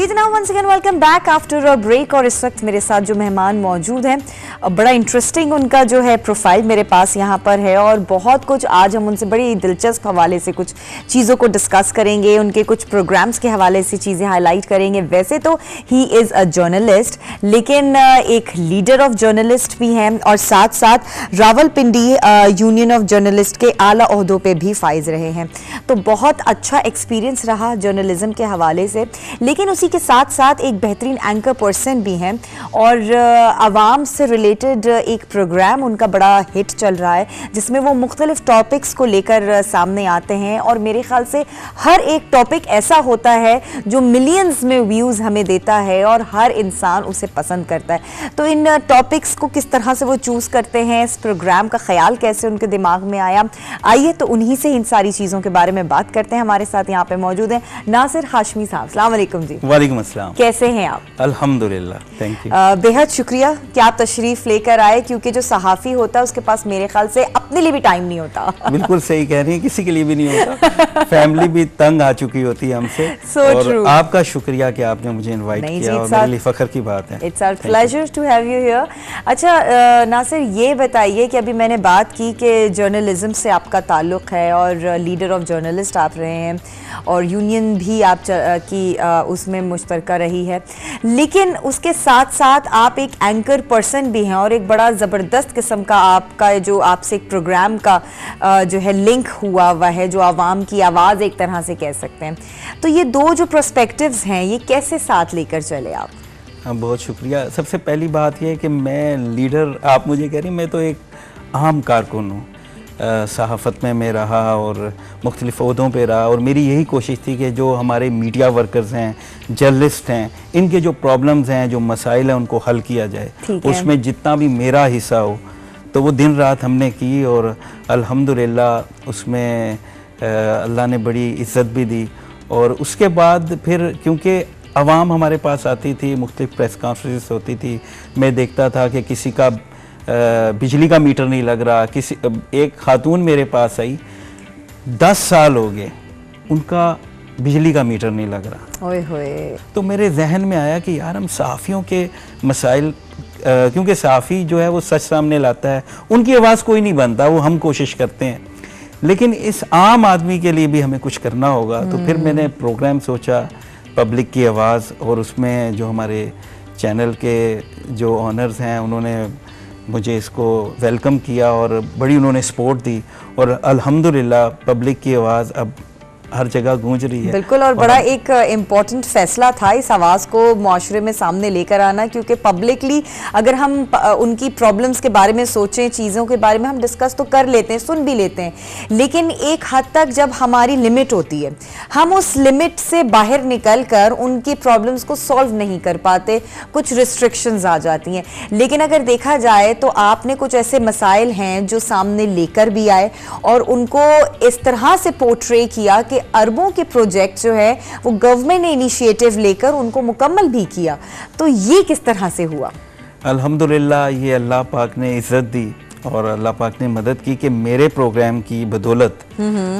जी जनाब, once again welcome back after a break. और इस वक्त मेरे साथ जो मेहमान मौजूद हैं, बड़ा इंटरेस्टिंग उनका जो है प्रोफाइल मेरे पास यहाँ पर है और बहुत कुछ आज हम उनसे बड़ी दिलचस्प हवाले से कुछ चीज़ों को डिस्कस करेंगे, उनके कुछ प्रोग्राम्स के हवाले से चीज़ें हाईलाइट करेंगे। वैसे तो ही इज़ अ जर्नलिस्ट, लेकिन एक लीडर ऑफ जर्नलिस्ट भी हैं और साथ साथ रावलपिंडी यूनियन ऑफ जर्नलिस्ट के आला ओहदों पे भी फाइज रहे हैं। तो बहुत अच्छा एक्सपीरियंस रहा जर्नलिज्म के हवाले से, लेकिन उसी के साथ साथ एक बेहतरीन एंकर पर्सन भी हैं और आवाम से रिलेटेड एक प्रोग्राम उनका बड़ा हिट चल रहा है जिसमें वो मुख्तलिफ टॉपिक्स को लेकर सामने आते हैं और मेरे ख्याल से हर एक टॉपिक ऐसा होता है जो मिलियंस में व्यूज़ हमें देता है और हर इंसान उसे पसंद करता है। तो इन टॉपिक्स को किस तरह से वो चूज़ करते हैं, इस प्रोग्राम का ख्याल कैसे उनके दिमाग में आया, आइए तो उन्हीं से इन सारी चीज़ों के बारे में बात करते हैं। हमारे साथ यहाँ पे मौजूद हैं नासिर हाशमी साहब। अस्सलाम वालेकुम जी। वालेकुम अस्सलाम। कैसे हैं आप? अल्हम्दुलिल्लाह, थैंक यू। बेहद शुक्रिया कि आप तशरीफ लेकर आए, क्योंकि जो सहाफ़ी होता है उसके पास मेरे ख्याल से अपने लिए भी टाइम नहीं होता। बिल्कुल सही कह रही हैं, किसी के लिए भी नहीं होता। फैमिली भी तंग आ चुकी होती है हमसे। और आपका शुक्रिया कि आपने मुझे इनवाइट किया और मेरे लिए फख्र की बात है। It's our pleasure to have you here. अच्छा नासिर, ये बताइए कि अभी मैंने बात की कि जर्नलिज्म से आपका ताल्लुक़ है और लीडर ऑफ जर्नलिस्ट आप रहे हैं और यूनियन भी आप की उसमें मुश्तरका रही है, लेकिन उसके साथ साथ आप एक एंकर पर्सन भी हैं और एक बड़ा ज़बरदस्त किस्म का आपका जो आपसे एक प्रोग्राम का जो है लिंक हुआ हुआ है, जो आवाम की आवाज़ एक तरह से कह सकते हैं। तो ये दो जो पर्सपेक्टिव्स हैं, ये कैसे साथ लेकर चले आप? हाँ, बहुत शुक्रिया। सबसे पहली बात यह है कि मैं लीडर, आप मुझे कह रही, मैं तो एक आम कारकुन हूँ। सहाफ़त में मैं रहा और मुख्तलिफ़ ओहदों पे रहा और मेरी यही कोशिश थी कि जो हमारे मीडिया वर्कर्स हैं, जर्नलिस्ट हैं, इनके जो प्रॉब्लम्स हैं, जो मसाइल हैं, उनको हल किया जाए। उसमें जितना भी मेरा हिस्सा हो तो वो दिन रात हमने की और अल्हम्दुलिल्लाह उसमें अल्लाह ने बड़ी इज़्ज़त भी दी। और उसके बाद फिर क्योंकि आवाम हमारे पास आती थी, मुख्तलिफ़ प्रेस कॉन्फ्रेंस होती थी, मैं देखता था कि किसी का बिजली का मीटर नहीं लग रहा। किसी एक खातून मेरे पास आई, 10 साल हो गए उनका बिजली का मीटर नहीं लग रहा। ओए होए। तो मेरे जहन में आया कि यार हम सहाफ़ियों के मसाइल, क्योंकि सहाफ़ी जो है वो सच सामने लाता है, उनकी आवाज़ कोई नहीं बनता, वो हम कोशिश करते हैं, लेकिन इस आम आदमी के लिए भी हमें कुछ करना होगा। तो फिर मैंने प्रोग्राम सोचा पब्लिक की आवाज़, और उसमें जो हमारे चैनल के जो ऑनर्स हैं उन्होंने मुझे इसको वेलकम किया और बड़ी उन्होंने सपोर्ट दी और अल्हम्दुलिल्लाह पब्लिक की आवाज़ अब हर जगह गूंज रही है। बिल्कुल, और बड़ा एक इम्पॉर्टेंट फैसला था इस आवाज़ को माशरे में सामने लेकर आना, क्योंकि पब्लिकली अगर हम उनकी प्रॉब्लम्स के बारे में सोचें, चीज़ों के बारे में हम डिस्कस तो कर लेते हैं, सुन भी लेते हैं, लेकिन एक हद तक जब हमारी लिमिट होती है, हम उस लिमिट से बाहर निकल कर उनकी प्रॉब्लम्स को सॉल्व नहीं कर पाते, कुछ रिस्ट्रिक्शंस आ जाती हैं। लेकिन अगर देखा जाए तो आपने कुछ ऐसे मसाइल हैं जो सामने लेकर भी आए और उनको इस तरह से पोर्ट्रे किया कि अरबों के प्रोजेक्ट जो है वो गवर्नमेंट ने इनिशिएटिव लेकर उनको मुकम्मल भी किया। तो ये किस तरह से हुआ? अल्हम्दुलिल्लाह ये अल्लाह पाक ने इज़्ज़त दी और अल्लाह पाक ने मदद की कि मेरे प्रोग्राम की बदौलत,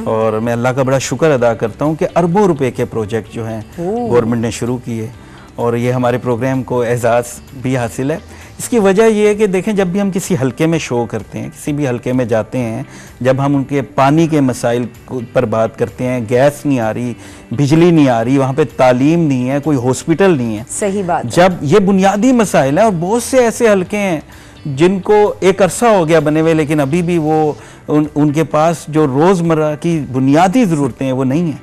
और मैं अल्लाह का बड़ा शुक्र अदा करता हूँ कि अरबों रुपए के प्रोजेक्ट जो हैं गवर्नमेंट ने शुरू किए और ये हमारे प्रोग्राम को एजाज़ भी हासिल है। इसकी वजह यह है कि देखें, जब भी हम किसी हलके में शो करते हैं, किसी भी हलके में जाते हैं, जब हम उनके पानी के मसाइल पर बात करते हैं, गैस नहीं आ रही, बिजली नहीं आ रही, वहाँ पे तालीम नहीं है, कोई हॉस्पिटल नहीं है, सही बात, जब ये बुनियादी मसाइल हैं, और बहुत से ऐसे हलके हैं जिनको एक अरसा हो गया बने हुए, लेकिन अभी भी वो उनके पास जो रोज़मर्रा की बुनियादी ज़रूरतें हैं वो नहीं है।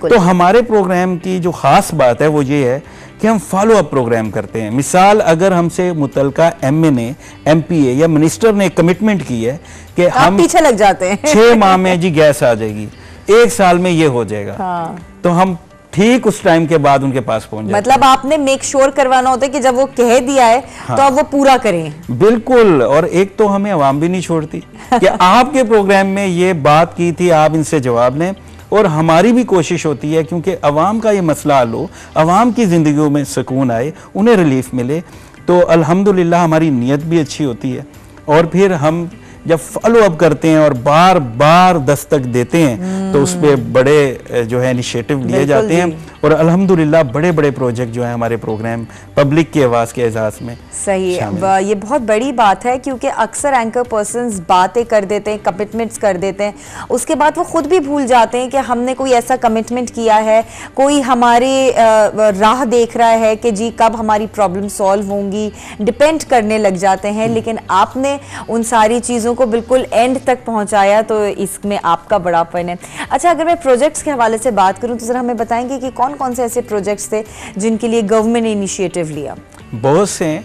तो हमारे प्रोग्राम की जो ख़ास बात है वो ये है कि हम फॉलो अप प्रोग्राम करते हैं। मिसाल, अगर हमसे मुतलका MNA, MPA या मिनिस्टर ने कमिटमेंट की है कि हम पीछे लग जाते हैं 6 माह में जी गैस आ जाएगी, 1 साल में ये हो जाएगा, हाँ। तो हम ठीक उस टाइम के बाद उनके पास पहुंच जाते हैं। मतलब आपने मेक श्योर करवाना होता है कि जब वो कह दिया है हाँ। तो आप वो पूरा करें। बिल्कुल, और एक तो हमें आवाम भी नहीं छोड़ती कि आपके प्रोग्राम में ये बात की थी, आप इनसे जवाब लें, और हमारी भी कोशिश होती है क्योंकि अवाम का ये मसला हल हो, अवाम की ज़िंदगियों में सुकून आए, उन्हें रिलीफ मिले। तो अल्हम्दुलिल्लाह हमारी नीयत भी अच्छी होती है और फिर हम जब फॉलो अप करते हैं और बार बार दस्तक देते हैं तो उस पर बड़े जो है इनिशिएटिव लिए जाते हैं और अल्हम्दुलिल्लाह बड़े बड़े प्रोजेक्ट जो है हमारे प्रोग्राम पब्लिक की आवाज़ के एजाज में सही है। ये बहुत बड़ी बात है क्योंकि अक्सर एंकर पर्सन्स बातें कर देते हैं, कमिटमेंट्स कर देते हैं, उसके बाद वो खुद भी भूल जाते हैं कि हमने कोई ऐसा कमिटमेंट किया है, कोई हमारे राह देख रहा है कि जी कब हमारी प्रॉब्लम सॉल्व होंगी, डिपेंड करने लग जाते हैं। लेकिन आपने उन सारी चीज़ों को बिल्कुल एंड तक पहुंचाया, तो इसमें आपका बड़ापन है। अच्छा, अगर मैं प्रोजेक्ट्स के हवाले से बात करूं तो ज़रा हमें बताएंगे कि कौन कौन से ऐसे प्रोजेक्ट्स थे जिनके लिए गवर्नमेंट ने इनिशिएटिव लिया? बहुत से।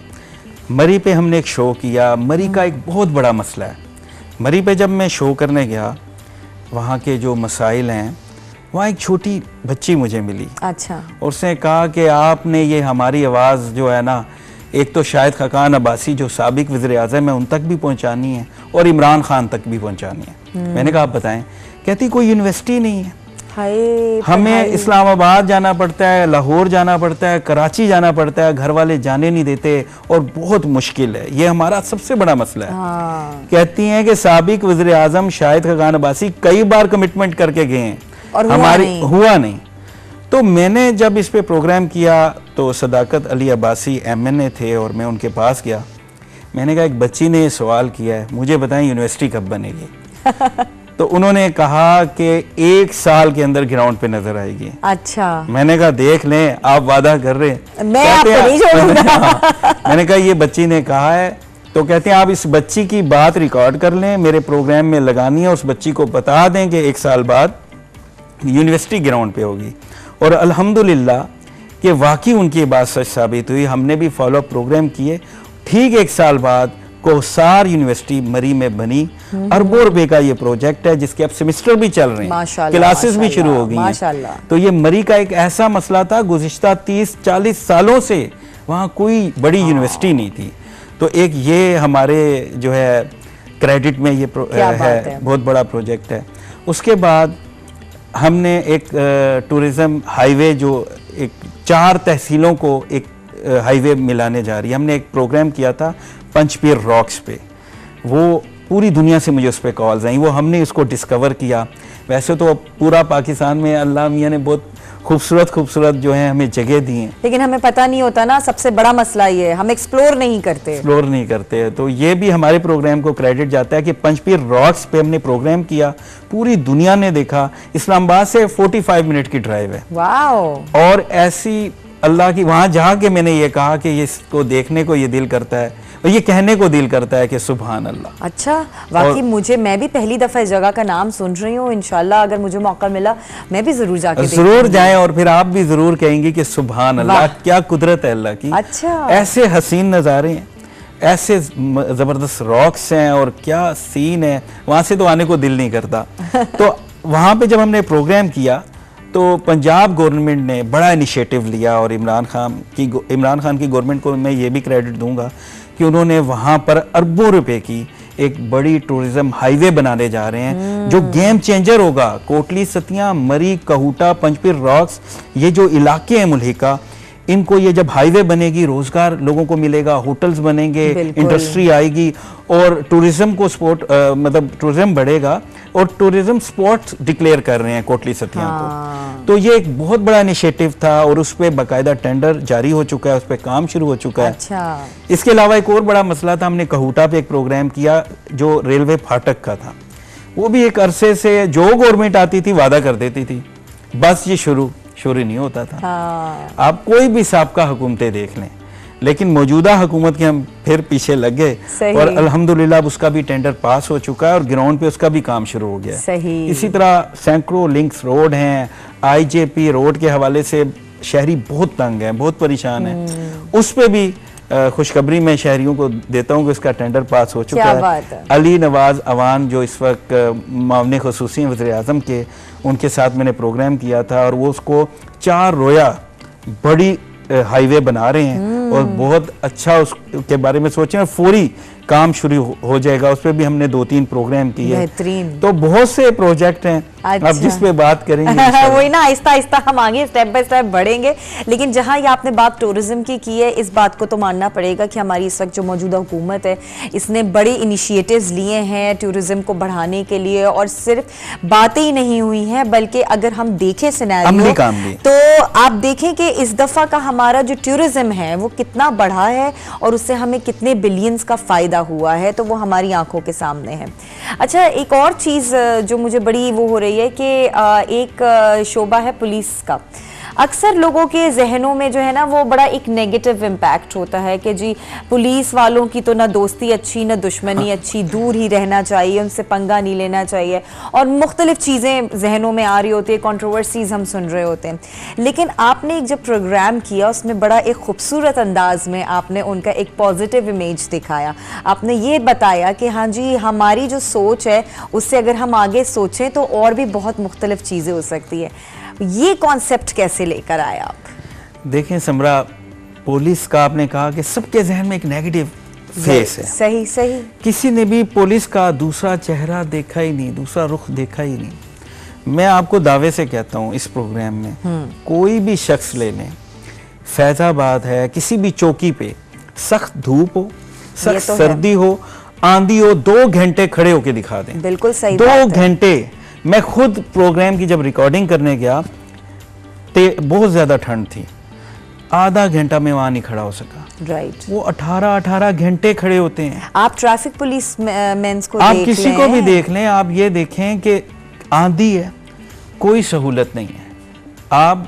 मरी पे हमने एक शो किया। मरी का एक बहुत बड़ा मसला है। मरी पे जब मैं शो करने गया, वहाँ के जो मसाइल हैं, वहाँ एक छोटी बच्ची मुझे मिली। अच्छा। और उसने कहा कि आपने ये हमारी आवाज़ जो है ना, एक तो शाहिद खाकान अब्बासी जो साबिक वज़ीर-ए-आज़म है उन तक भी पहुँचानी है और इमरान खान तक भी पहुँचानी है। मैंने कहा आप बताएं। कहती कोई यूनिवर्सिटी नहीं है, हमें इस्लामाबाद जाना पड़ता है, लाहौर जाना पड़ता है, कराची जाना पड़ता है, घर वाले जाने नहीं देते और बहुत मुश्किल है, ये हमारा सबसे बड़ा मसला है। कहती हैं कि साबिक वज़ीर-ए-आज़म शाहिद खाकान अब्बासी कई बार कमिटमेंट करके गए हैं और हमारी हुआ नहीं। तो मैंने जब इस पे प्रोग्राम किया तो सदाकत अली अब्बासी MNA थे और मैं उनके पास गया। मैंने कहा एक बच्ची ने ये सवाल किया है, मुझे बताएं यूनिवर्सिटी कब बनेगी? तो उन्होंने कहा कि 1 साल के अंदर ग्राउंड पे नजर आएगी। अच्छा। मैंने कहा देख लें, आप वादा कर रहे हैं, मैं आपको नहीं छोड़ूंगा। मैंने कहा ये बच्ची ने कहा है। तो कहते हैं आप इस बच्ची की बात रिकॉर्ड कर लें, मेरे प्रोग्राम में लगानी है, उस बच्ची को बता दें कि 1 साल बाद यूनिवर्सिटी ग्राउंड पे होगी। और अल्हम्दुलिल्लाह कि वाकई उनकी बात सच साबित हुई। हमने भी फॉलो अप प्रोग्राम किए। ठीक 1 साल बाद कोहसार यूनिवर्सिटी मरी में बनी। अरबों रुपए का ये प्रोजेक्ट है जिसके अब सेमेस्टर भी चल रहे हैं, क्लासेस भी शुरू हो गई हैं। तो ये मरी का एक ऐसा मसला था, गुज़िश्ता 30-40 सालों से वहाँ कोई बड़ी यूनिवर्सिटी नहीं थी। तो एक ये हमारे जो है क्रेडिट में ये है, बहुत बड़ा प्रोजेक्ट है। उसके बाद हमने एक टूरिज़म हाईवे जो एक 4 तहसीलों को एक हाईवे मिलाने जा रही है, हमने एक प्रोग्राम किया था पंचपीर रॉक्स पे। वो पूरी दुनिया से मुझे उस पर कॉल्स आई, वो हमने उसको डिस्कवर किया। वैसे तो पूरा पाकिस्तान में अल्लाह मियाँ ने बहुत खूबसूरत जो है हमें जगह दी हैं, लेकिन हमें पता नहीं होता ना, सबसे बड़ा मसला ये है हम एक्सप्लोर नहीं करते। तो ये भी हमारे प्रोग्राम को क्रेडिट जाता है कि पंचपीर रॉक्स पे हमने प्रोग्राम किया, पूरी दुनिया ने देखा। इस्लामाबाद से 45 मिनट की ड्राइव है। वाओ। और ऐसी अल्लाह की वहाँ जाके मैंने ये कहा कि इसको देखने को ये दिल करता है और ये कहने को दिल करता है कि सुभान अल्लाह। अच्छा, वाकई मैं भी पहली दफा इस जगह का नाम सुन रही हूँ। इंशाल्लाह अगर मुझे मौका मिला मैं भी जरूर जाके जरूर जाएं और फिर आप भी जरूर कहेंगे कि सुभान अल्लाह, क्या कुदरत है अल्लाह की। अच्छा, ऐसे हसीन नज़ारे हैं, ऐसे जबरदस्त रॉक्स हैं और क्या सीन है, वहाँ से तो आने को दिल नहीं करता। तो वहाँ पे जब हमने प्रोग्राम किया तो पंजाब गवर्नमेंट ने बड़ा इनिशिएटिव लिया और इमरान खान की गवर्नमेंट को मैं ये भी क्रेडिट दूंगा कि उन्होंने वहाँ पर अरबों रुपए की एक बड़ी टूरिज्म हाईवे बनाने जा रहे हैं जो गेम चेंजर होगा। कोटली सतियाँ, मरी, कहूटा, पंचपीर रॉक्स, ये जो इलाके हैं मुल्हिका, इनको ये जब हाईवे बनेगी रोजगार लोगों को मिलेगा, होटल्स बनेंगे, इंडस्ट्री आएगी और टूरिज्म को मतलब टूरिज्म बढ़ेगा और टूरिज्म स्पॉट डिक्लेयर कर रहे हैं कोटली सतियाँ को। तो ये एक बहुत बड़ा इनिशिएटिव था और उस पर बाकायदा टेंडर जारी हो चुका है, उस पर काम शुरू हो चुका है। अच्छा। इसके अलावा एक और बड़ा मसला था, हमने कहूटा पे एक प्रोग्राम किया जो रेलवे फाटक का था। वो भी एक अरसे से जो गवर्नमेंट आती थी वादा कर देती थी, बस ये शुरू नहीं होता था। आप कोई भी साबका हुकूमतें देख लें, लेकिन मौजूदा हुकूमत के हम फिर पीछे लग गए और अल्हम्दुलिल्लाह उसका भी टेंडर पास हो चुका है और ग्राउंड पे उसका भी काम शुरू हो गया। इसी तरह सैकड़ों लिंक्स रोड हैं, IJP रोड के हवाले से शहरी बहुत तंग हैं, बहुत परेशान हैं। उस पे भी खुशखबरी मैं शहरियों को देता हूँ कि उसका टेंडर पास हो चुका है। अली नवाज अवान जो इस वक्त मामले खुसूसी वज़ीर-ए-आज़म के, उनके साथ मैंने प्रोग्राम किया था और वो उसको 4 रोया बड़ी हाईवे बना रहे हैं और बहुत अच्छा उसके बारे में सोचें और फौरी काम शुरू हो जाएगा, उस पर भी हमने 2-3 प्रोग्राम किए। बेहतरीन। तो बहुत से प्रोजेक्ट हैं। अच्छा। अब जिस पे बात करेंगे वही ना, आहिस्ता आहिस्ता हम आगे स्टेप बाय स्टेप बढ़ेंगे। लेकिन जहां ये आपने बात टूरिज्म की है, इस बात को तो मानना पड़ेगा कि हमारी इस वक्त जो मौजूदा हुकूमत है, इसने बड़े इनिशिएटिव्स लिए हैं टूरिज्म को बढ़ाने के लिए, और सिर्फ बातें ही नहीं हुई हैं बल्कि अगर हम देखें सिनेरियो तो आप देखें कि इस दफा का हमारा जो टूरिज्म है वो कितना बढ़ा है और उससे हमें कितने बिलियंस का फायदा हुआ है, तो वो हमारी आंखों के सामने है। अच्छा, एक और चीज जो मुझे बड़ी वो हो रही है कि एक शोबा है पुलिस का। अक्सर लोगों के जहनों में जो है ना वो बड़ा एक नेगेटिव इम्पैक्ट होता है कि जी पुलिस वालों की तो ना दोस्ती अच्छी ना दुश्मनी अच्छी, दूर ही रहना चाहिए, उनसे पंगा नहीं लेना चाहिए, और मुख्तलिफ चीज़ें जहनों में आ रही होती है, कंट्रोवर्सीज हम सुन रहे होते हैं। लेकिन आपने एक जब प्रोग्राम किया उसमें बड़ा एक खूबसूरत अंदाज में आपने उनका एक पॉजिटिव इमेज दिखाया। आपने ये बताया कि हाँ जी, हमारी जो सोच है उससे अगर हम आगे सोचें तो और भी बहुत मुख्तलिफ चीज़ें हो सकती है। ये कॉन्सेप्ट कैसे लेकर आए आप? देखें समरा, पुलिस का आपने कहा कि सबके जहन में एक नेगेटिव फेस है। सही सही। किसी ने भी पुलिस का दूसरा चेहरा देखा ही नहीं, दूसरा रुख देखा ही नहीं। मैं आपको दावे से कहता हूँ, इस प्रोग्राम में कोई भी शख्स ले लें, फैजाबाद है, किसी भी चौकी पे सख्त धूप हो, सख्त सर्दी हो, आंधी हो, 2 घंटे खड़े होके दिखा दें। बिल्कुल सही। 2 घंटे। मैं खुद प्रोग्राम की जब रिकॉर्डिंग करने गया तो बहुत ज्यादा ठंड थी, आधा घंटा में वहां नहीं खड़ा हो सका। राइट। वो 18 घंटे खड़े होते हैं। आप ट्रैफिक पुलिस मेंस को आप देख किसी को भी देख लें, आप ये देखें कि आंधी है, कोई सहूलत नहीं है, आप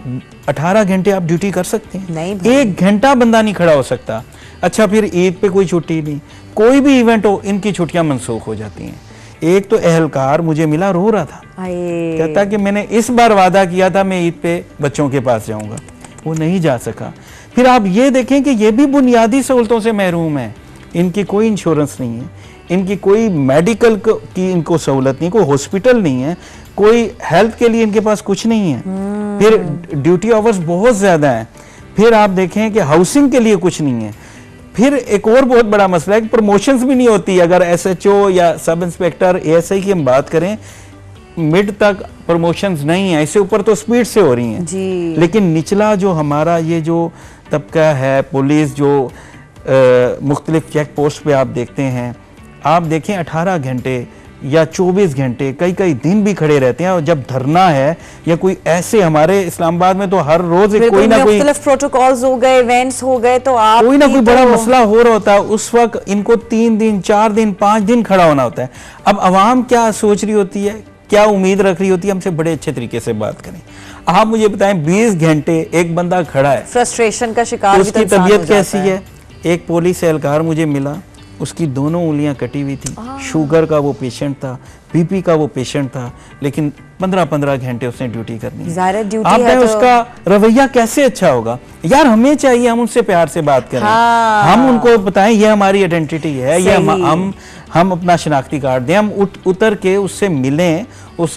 18 घंटे आप ड्यूटी कर सकते हैं? नहीं, 1 घंटा बंदा नहीं खड़ा हो सकता। अच्छा, फिर ईद पे कोई छुट्टी नहीं, कोई भी इवेंट हो, इनकी छुट्टियां मनसूख हो जाती हैं। एक तो एहलकार मुझे मिला, रो रहा था, कहता कि मैंने इस बार वादा किया था मैं ईद पे बच्चों के पास जाऊंगा, वो नहीं जा सका। फिर आप ये देखें कि ये भी बुनियादी सहूलतों से महरूम है, इनकी कोई इंश्योरेंस नहीं है, इनकी कोई मेडिकल की इनको सहूलत नहीं, कोई हॉस्पिटल नहीं है, कोई हेल्थ के लिए इनके पास कुछ नहीं है। फिर ड्यूटी आवर्स बहुत ज्यादा है। फिर आप देखें कि हाउसिंग के लिए कुछ नहीं है। फिर एक और बहुत बड़ा मसला है कि प्रमोशंस भी नहीं होती। अगर एसएचओ या सब इंस्पेक्टर एएसआई की हम बात करें, मिड तक प्रमोशंस नहीं है, इससे ऊपर तो स्पीड से हो रही हैं जी। लेकिन निचला जो हमारा ये जो तबका है, पुलिस जो मुख्तलिफ चेक पोस्ट पे आप देखते हैं, आप देखें 18 घंटे या 24 घंटे, कई कई दिन भी खड़े रहते हैं। और जब धरना है या कोई ऐसे, हमारे इस्लामाबाद में तो हर रोज कोई ना कोई प्रोटोकॉल्स हो गए, इवेंट्स हो गए, तो आप कोई ना कोई बड़ा मसला हो रहा होता है, उस वक्त इनको 3 दिन 4 दिन 5 दिन खड़ा होना होता है। अब अवाम क्या सोच रही होती है, क्या उम्मीद रख रही होती है हमसे? बड़े अच्छे तरीके से बात करें। आप मुझे बताएं, 20 घंटे एक बंदा खड़ा है, फ्रस्ट्रेशन का शिकार, उसकी तबीयत कैसी है? एक पुलिस एहलकार मुझे मिला, उसकी दोनों उंगलियां कटी हुई थी, शुगर का वो पेशेंट था, बीपी का वो पेशेंट था, लेकिन 15-15 घंटे उसने ड्यूटी करनी है। आप तो उसका रवैया कैसे अच्छा होगा? यार हमें चाहिए हम उनसे प्यार से बात करें, हम उनको बताएं ये हमारी आइडेंटिटी है, ये हम अपना शनाख्ती कार्ड दें, हम उतर के उससे मिलें,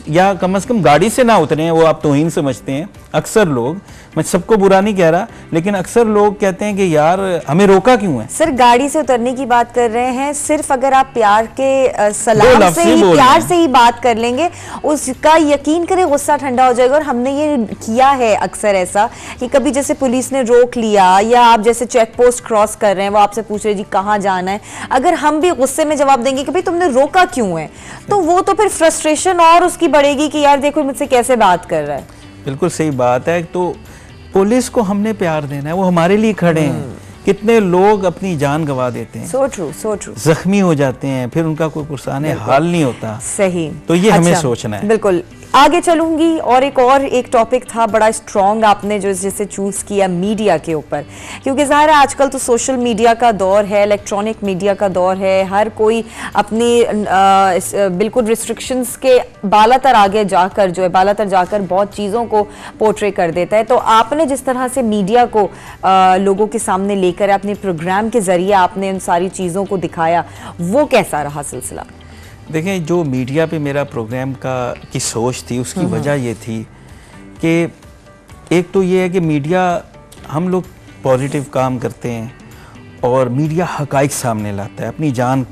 या कम से कम गाड़ी से ना उतरें। वो आप तौहीन समझते हैं अक्सर लोग, मैं सबको बुरा नहीं कह रहा, लेकिन अक्सर लोग कहते हैं कि यार हमें रोका क्यों है? सर गाड़ी से उतरने की बात कर रहे हैं, सिर्फ अगर आप प्यार के सलाम से ही, प्यार से ही बात कर लेंगे, उसका यकीन करें गुस्सा ठंडा हो जाएगा। और हमने ये किया है अक्सर ऐसा कि कभी जैसे पुलिस ने रोक लिया, या आप जैसे चेक पोस्ट क्रॉस कर रहे हैं, वो आपसे पूछ रहे जी कहाँ जाना है, अगर हम भी गुस्से में जवाब देंगे कि भाई तुमने रोका क्यों है, तो वो तो फिर फ्रस्ट्रेशन और उसकी बढ़ेगी कि यार देखो मुझसे कैसे बात कर रहा है। बिल्कुल सही बात है। तो पुलिस को हमने प्यार देना है, वो हमारे लिए खड़े हैं। कितने लोग अपनी जान गंवा देते हैं, सो ट्रू, सो ट्रू, जख्मी हो जाते हैं, फिर उनका कोई पुरसाने हाल नहीं होता। सही। तो ये हमें सोचना है। बिल्कुल आगे चलूंगी। और एक टॉपिक था बड़ा स्ट्रॉन्ग आपने जो जैसे चूज किया मीडिया के ऊपर, क्योंकि ज़ाहिर है आजकल तो सोशल मीडिया का दौर है, इलेक्ट्रॉनिक मीडिया का दौर है, हर कोई अपनी बिल्कुल रिस्ट्रिक्शंस के बालातर आगे जाकर जो है बालातर जाकर बहुत चीज़ों को पोर्ट्रे कर देता है। तो आपने जिस तरह से मीडिया को लोगों के सामने लेकर अपने प्रोग्राम के जरिए आपने उन सारी चीज़ों को दिखाया, वो कैसा रहा सिलसिला? देखें, जो मीडिया पे मेरा प्रोग्राम की सोच थी, उसकी वजह ये थी कि एक तो ये है कि मीडिया, हम लोग पॉजिटिव काम करते हैं और मीडिया हकाइक सामने लाता है अपनी जान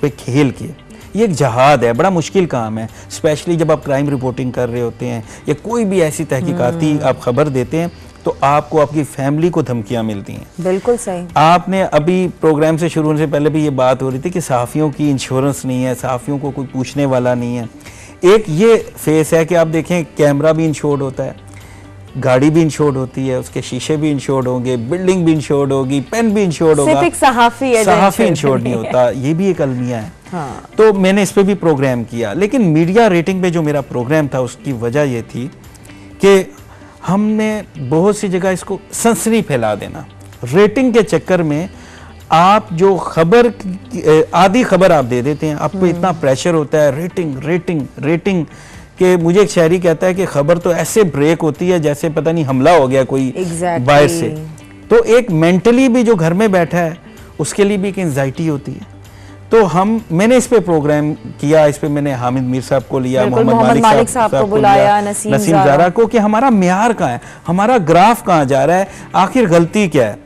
पे खेल के। ये एक जहाद है, बड़ा मुश्किल काम है, स्पेशली जब आप क्राइम रिपोर्टिंग कर रहे होते हैं या कोई भी ऐसी तहकीकाती आप खबर देते हैं तो आपको आपकी फैमिली को धमकियां मिलती हैं। बिल्कुल सही। आपने अभी प्रोग्राम से शुरू होने से पहले भी ये बात हो रही थी कि सहाफ़ियों की इंश्योरेंस नहीं है, सहाफ़ियों को कोई पूछने वाला नहीं है। एक ये फेस है कि आप देखें कैमरा भी इंश्योर्ड होता है, गाड़ी भी इंश्योर्ड होती है, उसके शीशे भी इंश्योर्ड होंगे, बिल्डिंग भी इंश्योर्ड होगी, पेन भी इंश्योर्ड होगा, सिर्फ एक सहाफ़ी इंश्योर्ड नहीं होता। ये भी एक अलमिया है। हाँ। तो मैंने इस पे भी प्रोग्राम किया, लेकिन मीडिया रेटिंग पे जो मेरा प्रोग्राम था उसकी वजह ये थी कि हमने बहुत सी जगह इसको सनसनी फैला देना। रेटिंग के चक्कर में आप जो खबर आधी खबर आप दे देते हैं, आपको इतना प्रेशर होता है रेटिंग रेटिंग रेटिंग कि मुझे एक शायरी कहता है कि खबर तो ऐसे ब्रेक होती है जैसे पता नहीं हमला हो गया कोई बाहर से। तो एक मेंटली भी जो घर में बैठा है उसके लिए भी एक एंजाइटी होती है। तो मैंने इस पे प्रोग्राम किया, इस पे मैंने हामिद मीर साहब को लिया, मोहम्मद मालिक साहब को बुलाया, नसीम ज़ारा को, कि हमारा म्यार कहाँ है, हमारा ग्राफ कहाँ जा रहा है, आखिर गलती क्या है,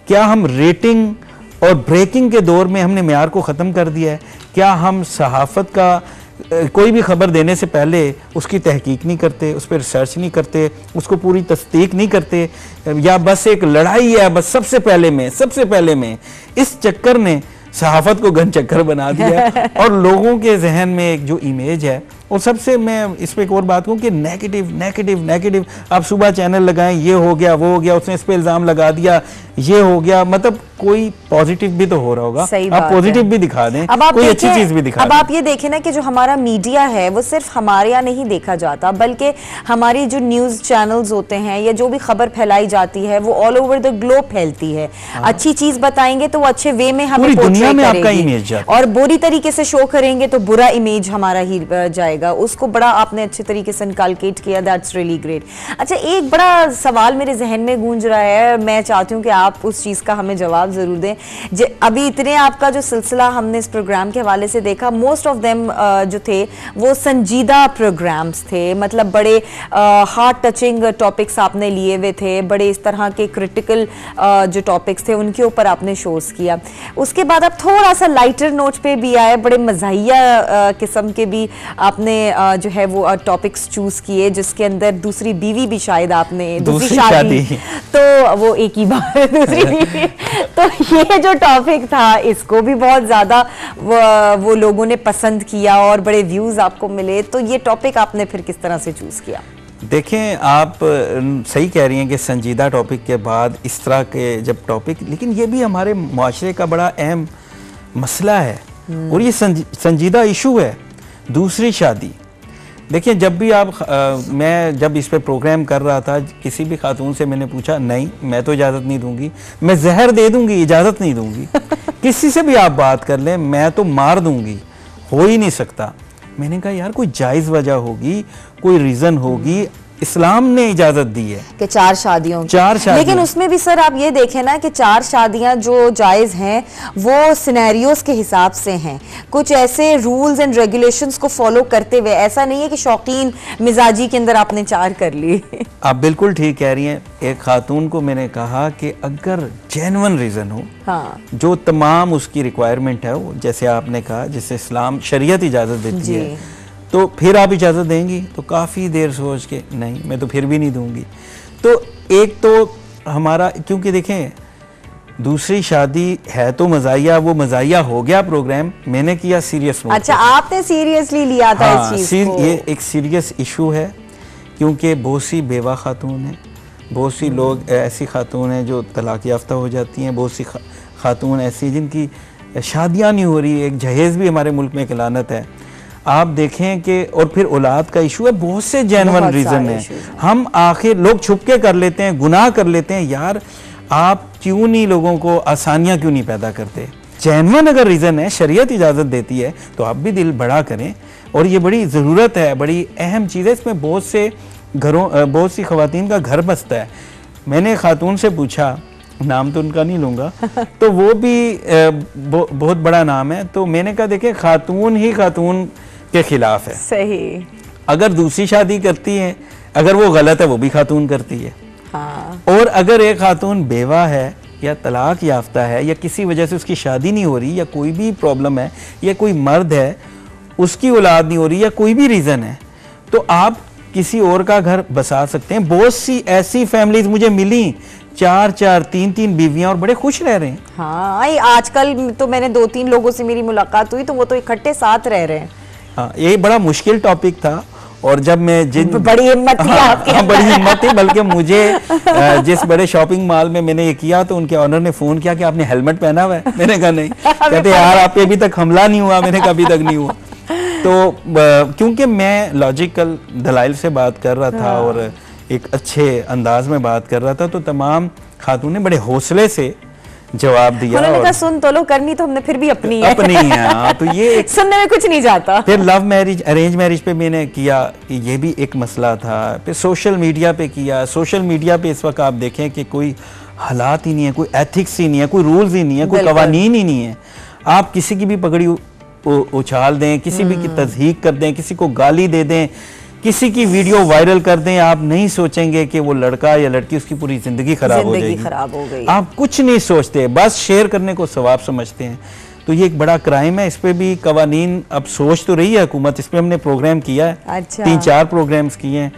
क्या हम रेटिंग और ब्रेकिंग के दौर में हमने म्यार को ख़त्म कर दिया है, क्या हम सहाफ़त का कोई भी खबर देने से पहले उसकी तहकीक नहीं करते, उस पर रिसर्च नहीं करते, उसको पूरी तस्दीक नहीं करते, या बस एक लड़ाई है बस सबसे पहले में। इस चक्कर ने सहाफत को गन चक्कर बना दिया और लोगों के जहन में एक जो इमेज है, और सबसे मैं इस पर एक और बात कहूँ कि नेगेटिव नेगेटिव नेगेटिव। आप सुबह चैनल लगाएं, ये हो गया वो हो गया, उसने इस पे इल्ज़ाम लगा दिया, ये हो गया, मतलब कोई पॉजिटिव भी तो हो रहा होगा, आप पॉजिटिव भी दिखा दें, कोई अच्छी चीज भी दिखा दें। अब आप ये देखें ना कि जो हमारा मीडिया है वो सिर्फ हमारे यहाँ नहीं देखा जाता, बल्कि हमारी जो न्यूज़ चैनल्स होते हैं या जो भी खबर फैलाई जाती है वो ऑल ओवर द ग्लोब फैलती है। अच्छी चीज बताएंगे तो वो अच्छे वे में हमें दुनिया में आपका इमेज जाता है, और बुरी तरीके से शो करेंगे तो बुरा इमेज हमारा ही जाएगा। उसको बड़ा आपने अच्छे तरीके से इनकलकेट किया, दैट्स रियली ग्रेट। अच्छा, एक बड़ा सवाल मेरे जहन में गूंज रहा है, मैं चाहती हूँ कि आप उस चीज़ का हमें जवाब ज़रूर दें। अभी इतने आपका जो सिलसिला हमने इस प्रोग्राम के हवाले से देखा, मोस्ट ऑफ देम जो थे वो संजीदा प्रोग्राम्स थे, मतलब बड़े हार्ट टचिंग टॉपिक्स आपने लिए हुए थे, बड़े इस तरह के क्रिटिकल जो टॉपिक्स थे उनके ऊपर आपने शोज़ किया। उसके बाद आप थोड़ा सा लाइटर नोट पे भी आए, बड़े मज़ाहिया किस्म के भी आपने जो है वो टॉपिक्स चूज़ किए, जिसके अंदर दूसरी बीवी भी शायद आपने, दूसरी शादी तो वो एक ही बार दूसरी बीवी तो ये जो टॉपिक था इसको भी बहुत ज़्यादा वो लोगों ने पसंद किया और बड़े व्यूज़ आपको मिले। तो ये टॉपिक आपने फिर किस तरह से चूज़ किया? देखें, आप सही कह रही हैं कि संजीदा टॉपिक के बाद इस तरह के जब टॉपिक, लेकिन ये भी हमारे माशरे का बड़ा अहम मसला है और ये संजीदा इशू है, दूसरी शादी। देखिए, जब भी मैं जब इस पे प्रोग्राम कर रहा था, किसी भी खातून से मैंने पूछा, नहीं मैं तो इजाज़त नहीं दूंगी, मैं जहर दे दूंगी, इजाज़त नहीं दूंगी। किसी से भी आप बात कर लें, मैं तो मार दूंगी, हो ही नहीं सकता। मैंने कहा यार कोई जायज़ वजह होगी, कोई रीज़न होगी, इस्लाम ने इजाजत दी है कि 4 शादियों, लेकिन उसमें भी सर आप ये देखें ना कि 4 शादियां जो जायज़ हैं वो सिनेरियोस के हिसाब से हैं, कुछ ऐसे रूल्स एंड रेगुलेशंस को फॉलो करते हुए, ऐसा नहीं है कि शौकीन मिजाजी के अंदर आपने 4 कर लिए। आप बिल्कुल ठीक कह रही हैं। एक खातून को मैंने कहा कि अगर जेन्युइन रीज़न हो, हाँ, जो तमाम उसकी रिक्वायरमेंट है, वो जैसे आपने कहा जिससे इस्लाम शरीयत इजाज़त देती है, तो फिर आप इजाज़त देंगी? तो काफ़ी देर सोच के, नहीं मैं तो फिर भी नहीं दूंगी। तो एक तो हमारा, क्योंकि देखें दूसरी शादी है तो मज़ाहिया, वो मज़ाहिया हो गया प्रोग्राम, मैंने किया सीरियस नोट। अच्छा, आपने सीरियसली लिया था इस चीज़ को? ये एक सीरियस इशू है, क्योंकि बहुत सी बेवा खातून हैं, बहुत सी लोग ऐसी खातून हैं जो तलाक याफ्ता हो जाती हैं, बहुत सी खातून ऐसी जिनकी शादियाँ नहीं हो रही। एक जहेज़ भी हमारे मुल्क में एक लानत है। आप देखें कि और फिर औलाद का इशू है, बहुत से जेन्युइन रीज़न है। हम आखिर लोग छुप के कर लेते हैं, गुनाह कर लेते हैं। यार आप क्यों नहीं लोगों को आसानियाँ क्यों नहीं पैदा करते? जेन्युइन अगर रीज़न है, शरीयत इजाज़त देती है, तो आप भी दिल बड़ा करें। और ये बड़ी ज़रूरत है, बड़ी अहम चीज़ है। इसमें बहुत से घरों, बहुत सी ख़वातीन का घर बसता है। मैंने खातून से पूछा, नाम तो उनका नहीं लूँगा, तो वो भी बहुत बड़ा नाम है। तो मैंने कहा देखिए, खातून ही खातून के खिलाफ है। सही। अगर दूसरी शादी करती है, अगर वो गलत है, वो भी खातून करती है। हाँ। और अगर एक खातून बेवा है या तलाक याफ्ता है या किसी वजह से उसकी शादी नहीं हो रही या कोई भी प्रॉब्लम है या कोई मर्द है उसकी औलाद नहीं हो रही या कोई भी रीज़न है, तो आप किसी और का घर बसा सकते हैं। बहुत सी ऐसी फैमिलीज मुझे मिली, 4-4, 3-3 बीवियां और बड़े खुश रह रहे हैं। हाँ, आजकल तो मैंने 2-3 लोगों से मेरी मुलाकात हुई तो वो तो इकट्ठे साथ रह रहे हैं। हाँ, ये बड़ा मुश्किल टॉपिक था और जब मैं बड़ी हिम्मत थी आपके हाँ, बड़ी हिम्मत थी, बल्कि मुझे जिस बड़े शॉपिंग मॉल में मैंने ये किया तो उनके ऑनर ने फोन किया कि आपने हेलमेट पहना हुआ है। मैंने कहा नहीं। कहते यार आप पे अभी तक हमला नहीं हुआ। मैंने कहा अभी तक नहीं हुआ। तो क्योंकि मैं लॉजिकल दलाइल से बात कर रहा था और एक अच्छे अंदाज में बात कर रहा था, तो तमाम खातून ने बड़े हौसले से जवाब दिया। उन्होंने कहा सुन तो लो, करनी तो हमने फिर भी अपनी है। अपनी है। हाँ, तो ये सुनने में कुछ नहीं जाता। फिर लव मैरिज अरेंज मैरिज पे मैंने किया, ये भी एक मसला था। फिर सोशल मीडिया पे किया। सोशल मीडिया पे इस वक्त आप देखें कि कोई हालात ही नहीं है, कोई एथिक्स ही नहीं है, कोई रूल्स ही नहीं है, कोई कवानीन ही नहीं है। आप किसी की भी पगड़ी उछाल दें, किसी भी की तज़हीक कर दें, किसी को गाली दे दें, किसी की वीडियो वायरल कर दें, आप नहीं सोचेंगे कि वो लड़का या लड़की उसकी पूरी जिंदगी खराब हो जाएगी। आप कुछ नहीं सोचते, बस शेयर करने को सवाब समझते हैं। तो ये एक बड़ा क्राइम है। इस पे भी कवानीन अब सोच तो रही है हुकूमत। इस पे हमने प्रोग्राम किया है। अच्छा। 3-4 प्रोग्राम्स किए हैं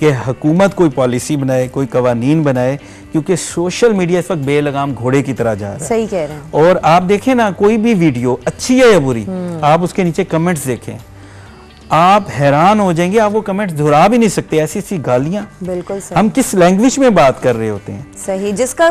कि हुकूमत कोई पॉलिसी बनाए, कोई कवानीन बनाए, क्योंकि सोशल मीडिया इस वक्त बेलगाम घोड़े की तरह जा रहा है। सही कह रहे हैं। और आप देखें ना, कोई भी वीडियो अच्छी है या बुरी, आप उसके नीचे कमेंट्स देखें, आप हैरान हो जाएंगे। आप वो कमेंट्स दोहरा भी नहीं सकते, ऐसी ऐसी गालियां। बिल्कुल सही। हम किस लैंग्वेज में बात कर रहे होते हैं। सही। जिसका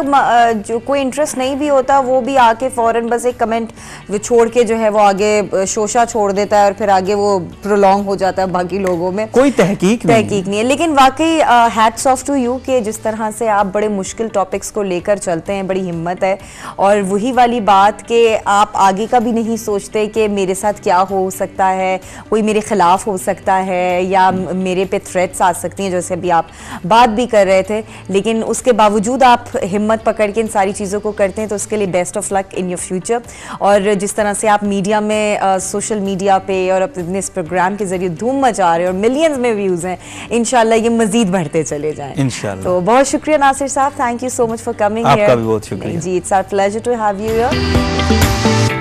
जो कोई इंटरेस्ट नहीं भी होता वो भी आके फौरन बस एक कमेंट छोड़ के जो है वो आगे शोशा छोड़ देता है और फिर आगे वो प्रोलॉन्ग हो जाता है बाकी लोगों में। कोई तहकीक नहीं है। लेकिन वाकई हैट्स ऑफ टू यू कि जिस तरह से आप बड़े मुश्किल टॉपिक्स को लेकर चलते हैं, बड़ी हिम्मत है। और वही वाली बात कि आप आगे का भी नहीं सोचते कि मेरे साथ क्या हो सकता है, कोई मेरे खिलाफ हो सकता है या मेरे पे थ्रेट्स आ सकती हैं, जैसे अभी आप बात भी कर रहे थे। लेकिन उसके बावजूद आप हिम्मत पकड़ के इन सारी चीज़ों को करते हैं, तो उसके लिए best of luck in your future. और जिस तरह से आप मीडिया में सोशल मीडिया पे और अपने इस प्रोग्राम के जरिए धूम मचा रहे हैं और मिलियंस में व्यूज हैं, इंशाल्लाह ये मजीद बढ़ते चले जाएं इंशाल्लाह। तो बहुत शुक्रिया Nasir Sahab, thank you so much for coming here. आपका भी बहुत शुक्रिया जी, it's our pleasure to have you here.